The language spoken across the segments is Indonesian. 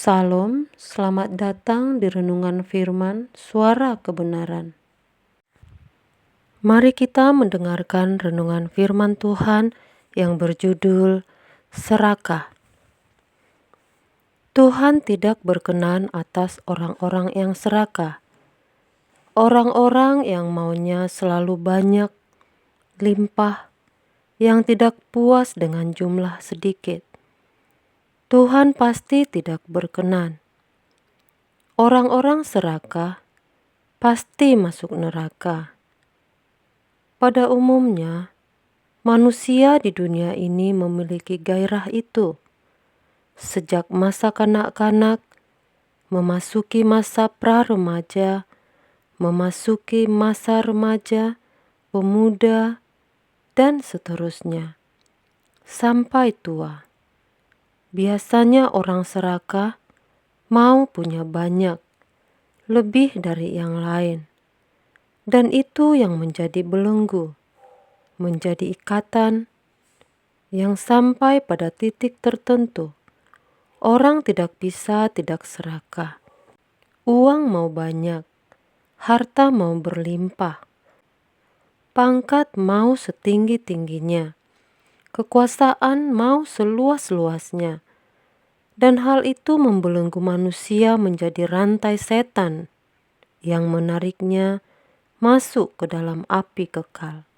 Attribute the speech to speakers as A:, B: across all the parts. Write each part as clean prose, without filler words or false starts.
A: Salam, selamat datang di Renungan Firman Suara Kebenaran. Mari kita mendengarkan renungan firman Tuhan yang berjudul Serakah. Tuhan tidak berkenan atas orang-orang yang serakah, orang-orang yang maunya selalu banyak, limpah, yang tidak puas dengan jumlah sedikit. Tuhan pasti tidak berkenan. Orang-orang serakah pasti masuk neraka. Pada umumnya, manusia di dunia ini memiliki gairah itu. Sejak masa kanak-kanak, memasuki masa pra-remaja, memasuki masa remaja, pemuda, dan seterusnya, sampai tua. Biasanya orang serakah mau punya banyak, lebih dari yang lain. Dan itu yang menjadi belenggu, menjadi ikatan yang sampai pada titik tertentu. Orang tidak bisa tidak serakah. Uang mau banyak, harta mau berlimpah, pangkat mau setinggi-tingginya, kekuasaan mau seluas-luasnya. Dan hal itu membelenggu manusia menjadi rantai setan yang menariknya masuk ke dalam api kekal.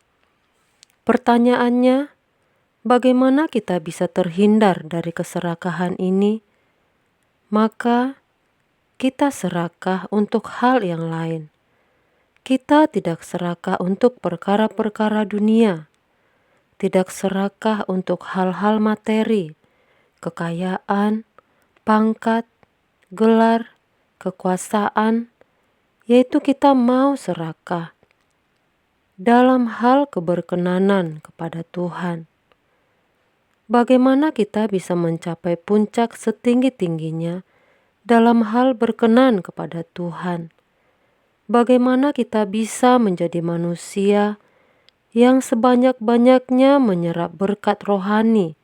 A: Pertanyaannya, bagaimana kita bisa terhindar dari keserakahan ini? Maka kita serakah untuk hal yang lain. Kita tidak serakah untuk perkara-perkara dunia, tidak serakah untuk hal-hal materi, kekayaan, pangkat, gelar, kekuasaan, yaitu kita mau serakah dalam hal keberkenanan kepada Tuhan. Bagaimana kita bisa mencapai puncak setinggi-tingginya dalam hal berkenan kepada Tuhan? Bagaimana kita bisa menjadi manusia yang sebanyak-banyaknya menyerap berkat rohani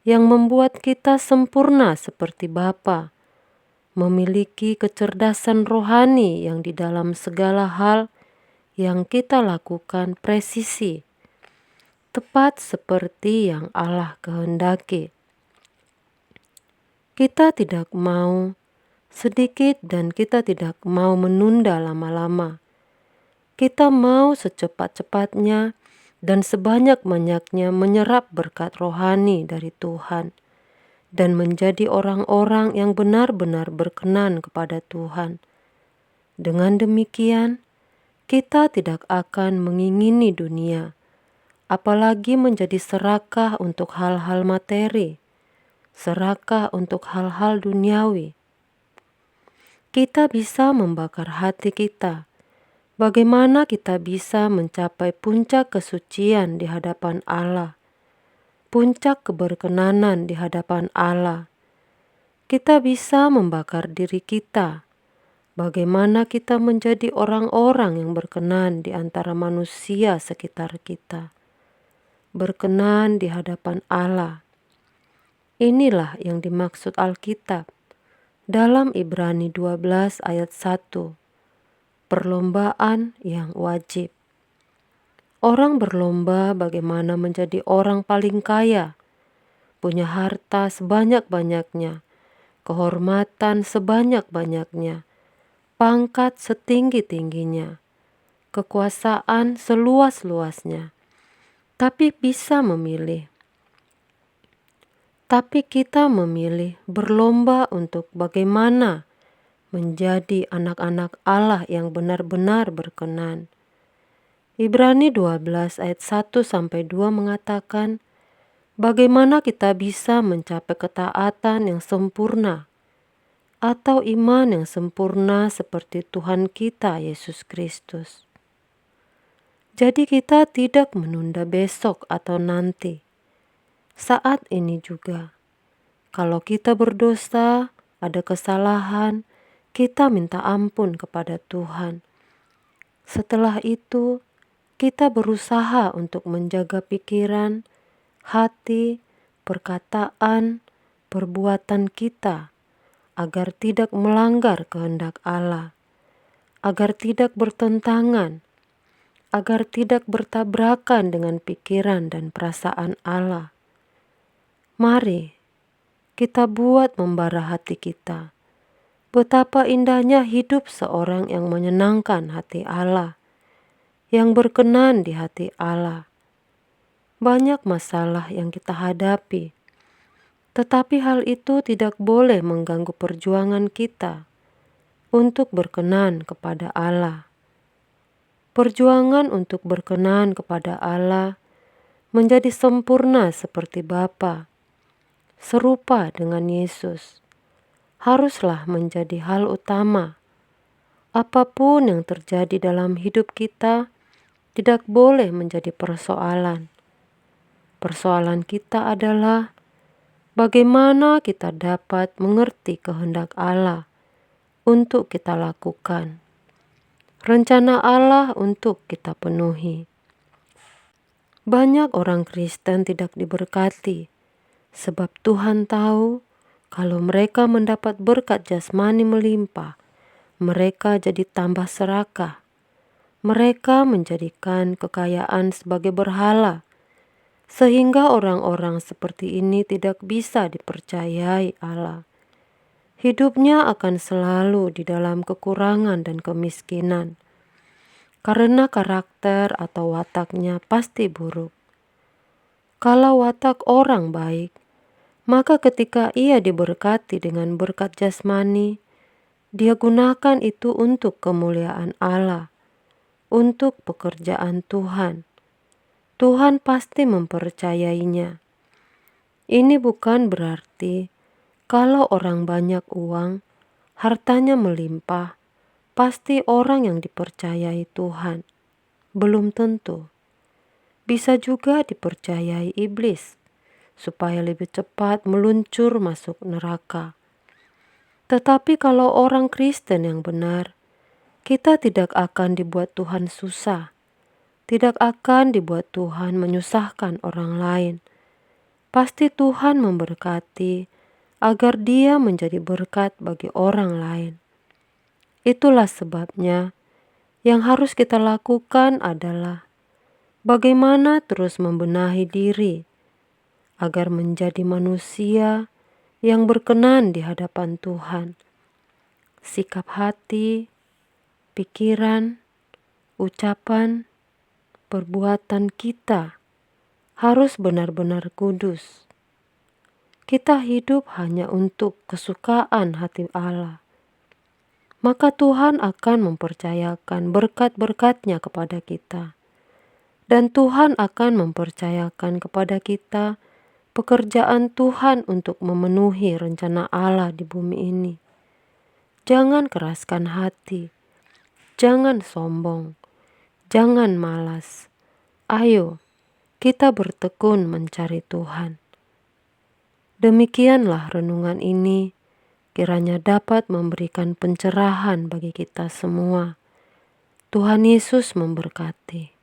A: yang membuat kita sempurna seperti Bapa, memiliki kecerdasan rohani yang di dalam segala hal yang kita lakukan presisi, tepat seperti yang Allah kehendaki. Kita tidak mau sedikit dan kita tidak mau menunda lama-lama. Kita mau secepat-cepatnya dan sebanyak-banyaknya menyerap berkat rohani dari Tuhan dan menjadi orang-orang yang benar-benar berkenan kepada Tuhan. Dengan demikian, kita tidak akan mengingini dunia, apalagi menjadi serakah untuk hal-hal materi, serakah untuk hal-hal duniawi. Kita bisa membakar hati kita. Bagaimana kita bisa mencapai puncak kesucian di hadapan Allah, puncak keberkenanan di hadapan Allah? Kita bisa membakar diri kita. Bagaimana kita menjadi orang-orang yang berkenan di antara manusia sekitar kita, berkenan di hadapan Allah. Inilah yang dimaksud Alkitab dalam Ibrani 12 ayat 1. Perlombaan yang wajib. Orang berlomba bagaimana menjadi orang paling kaya, punya harta sebanyak-banyaknya, kehormatan sebanyak-banyaknya, pangkat setinggi-tingginya, kekuasaan seluas-luasnya, tapi kita memilih berlomba untuk bagaimana menjadi anak-anak Allah yang benar-benar berkenan. Ibrani 12 ayat 1-2 mengatakan, bagaimana kita bisa mencapai ketaatan yang sempurna atau iman yang sempurna seperti Tuhan kita Yesus Kristus. Jadi kita tidak menunda besok atau nanti. Saat ini juga, kalau kita berdosa, ada kesalahan, kita minta ampun kepada Tuhan. Setelah itu, kita berusaha untuk menjaga pikiran, hati, perkataan, perbuatan kita, agar tidak melanggar kehendak Allah, agar tidak bertentangan, agar tidak bertabrakan dengan pikiran dan perasaan Allah. Mari kita buat membara hati kita. Betapa indahnya hidup seorang yang menyenangkan hati Allah, yang berkenan di hati Allah. Banyak masalah yang kita hadapi, tetapi hal itu tidak boleh mengganggu perjuangan kita untuk berkenan kepada Allah. Perjuangan untuk berkenan kepada Allah menjadi sempurna seperti Bapa, serupa dengan Yesus, haruslah menjadi hal utama. Apapun yang terjadi dalam hidup kita tidak boleh menjadi persoalan. Persoalan kita adalah bagaimana kita dapat mengerti kehendak Allah untuk kita lakukan, rencana Allah untuk kita penuhi. Banyak orang Kristen tidak diberkati sebab Tuhan tahu kalau mereka mendapat berkat jasmani melimpah, mereka jadi tambah serakah. Mereka menjadikan kekayaan sebagai berhala, sehingga orang-orang seperti ini tidak bisa dipercayai Allah. Hidupnya akan selalu di dalam kekurangan dan kemiskinan, karena karakter atau wataknya pasti buruk. Kalau watak orang baik, maka ketika ia diberkati dengan berkat jasmani, dia gunakan itu untuk kemuliaan Allah, untuk pekerjaan Tuhan. Tuhan pasti mempercayainya. Ini bukan berarti kalau orang banyak uang, hartanya melimpah, pasti orang yang dipercayai Tuhan. Belum tentu. Bisa juga dipercayai iblis, supaya lebih cepat meluncur masuk neraka. Tetapi kalau orang Kristen yang benar, kita tidak akan dibuat Tuhan susah. Tidak akan dibuat Tuhan menyusahkan orang lain. Pasti Tuhan memberkati agar dia menjadi berkat bagi orang lain. Itulah sebabnya yang harus kita lakukan adalah bagaimana terus membenahi diri agar menjadi manusia yang berkenan di hadapan Tuhan. Sikap hati, pikiran, ucapan, perbuatan kita harus benar-benar kudus. Kita hidup hanya untuk kesukaan hati Allah. Maka Tuhan akan mempercayakan berkat-berkat-Nya kepada kita. Dan Tuhan akan mempercayakan kepada kita pekerjaan Tuhan untuk memenuhi rencana Allah di bumi ini. Jangan keraskan hati, jangan sombong, jangan malas. Ayo, kita bertekun mencari Tuhan. Demikianlah renungan ini, kiranya dapat memberikan pencerahan bagi kita semua. Tuhan Yesus memberkati.